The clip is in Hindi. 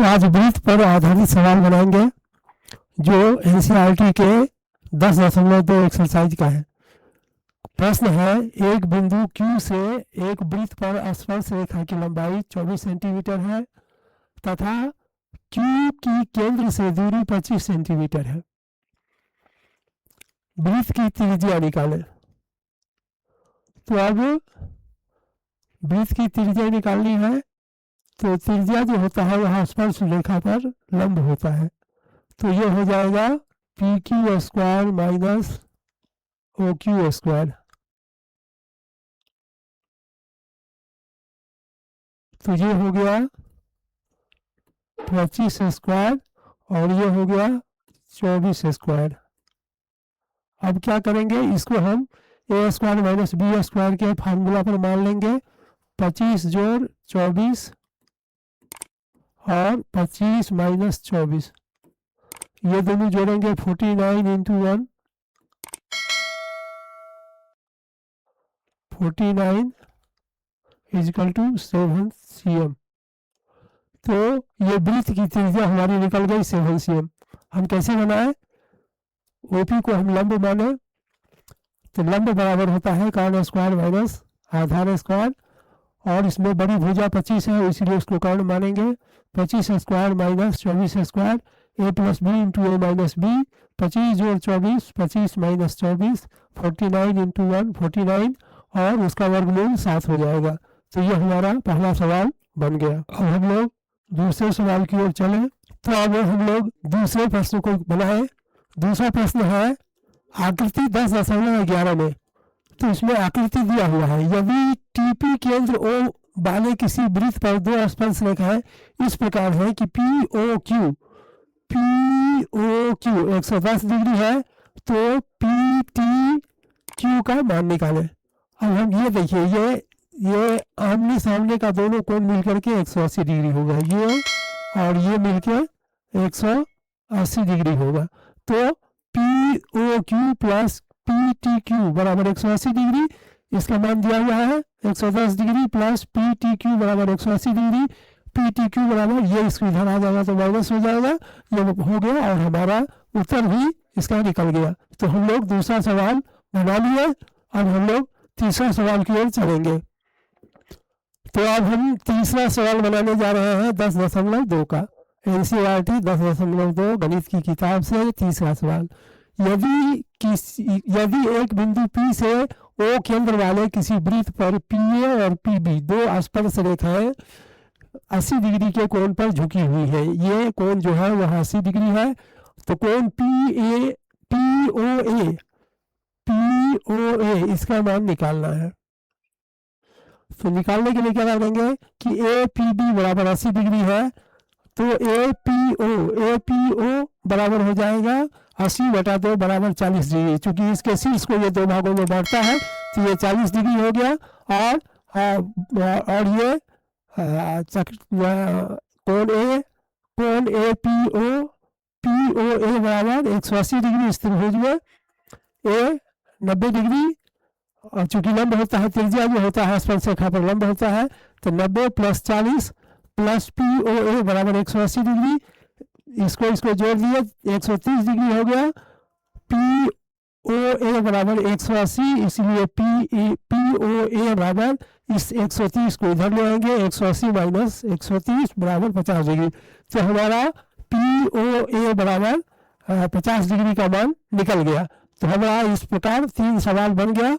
तो आज वृत्त पर आधारित सवाल बनाएंगे जो एनसीईआरटी के 10.2 एक्सरसाइज का है। प्रश्न है, एक बिंदु Q से एक वृत्त पर स्पर्श रेखा की लंबाई 24 सेंटीमीटर है तथा Q की केंद्र से दूरी 25 सेंटीमीटर है। वृत्त की त्रिज्या निकालें। तो अब वृत्त की त्रिज्या निकालनी है, तो त्रिज्या जो होता है वह स्पर्श रेखा पर लंब होता है, तो ये हो जाएगा PQ square minus OQ square. तो ये हो गया 25 स्क्वायर और ये हो गया 24 स्क्वायर। अब क्या करेंगे, इसको हम ए स्क्वायर माइनस बी स्क्वायर के फार्मूला पर मान लेंगे। 25 जोड़ 24 और 25 माइनस 24, ये दोनों जोड़ेंगे 49 इंटू 1, 49 इजिकल टू 7 cm। तो ये वृत्त की त्रिज्या हमारी निकल गई 7 cm। हम कैसे बनाए, ओपी को हम लंब माने, तो लंब बराबर होता है कर्ण स्क्वायर माइनस आधार स्क्वायर, और इसमें बड़ी भुजा 25 है इसलिए उसको कर्ण मानेंगे। 25 स्क्वायर माइनस 24 स्क्वायर, ए प्लस बी इंटू ए माइनस बी, 25 जोड़ 24, 25 माइनस 24, 49 इंटू 1 49, और उसका वर्गमूल 7 हो जाएगा। तो ये हमारा पहला सवाल बन गया। अब हम लोग दूसरे सवाल की ओर चलें। तो अब हम लोग दूसरे प्रश्न को बनाए। दूसरा प्रश्न है आकृति 10.11 में। तो इसमें आकृति दिया हुआ है, यदि टीपी केंद्र O वाले किसी वृत्त पर दो स्पर्श रेखाएं इस प्रकार है कि POQ 110 डिग्री है, तो PTQ का मान निकालें। अब हम ये देखिए, ये आमने सामने का दोनों कोण मिलकर के 180 डिग्री होगा, ये और ये मिलके 180 डिग्री होगा। तो POQ प्लस PTQ बराबर 180 डिग्री, इसका मान दिया हुआ है 110 डिग्री, प्लस PTQ बराबर 180 डिग्री, PTQ बराबर, ये इसको इधर आ जाएगा तो माइनस हो जाएगा, ये हो गया और हमारा उत्तर भी इसका निकल गया। तो हम लोग दूसरा सवाल बना लिए। अब हम लोग तीसरा सवाल की ओर चलेंगे। तो अब हम तीसरा सवाल बनाने जा रहे हैं 10.2 का, एनसीईआरटी 10.2 गणित की किताब से तीसरा सवाल। यदि एक बिंदु P से O केंद्र वाले किसी वृत्त पर PA और PB दो स्पर्श रेखाएं 80 डिग्री के कोण पर झुकी हुई है, ये कोण जो है वह 80 डिग्री है, तो कोण POA इसका मान निकालना है। तो निकालने के लिए क्या करेंगे कि APB बराबर 80 डिग्री है, तो APO बराबर हो जाएगा 80/2 बराबर 40 डिग्री। चूंकि इसके शीर्ष को ये दो भागों में बांटता है तो ये 40 डिग्री हो गया, और ये कोण APO POA बराबर 180 डिग्री इस त्रिभुज में, A 90 डिग्री, और चूंकि लंब होता है, त्रिज्या जो होता है स्पर्श रेखा पर लंब होता है, तो 90 प्लस 40 प्लस POA बराबर 180 डिग्री, इसको जोड़ दिए 130 डिग्री हो गया। POA बराबर 180, इसलिए POA बराबर इस 130 को इधर ले आएंगे, 180 माइनस 130 बराबर 50 डिग्री। तो हमारा POA बराबर 50 डिग्री का मान निकल गया। तो हमारा इस प्रकार 3 सवाल बन गया।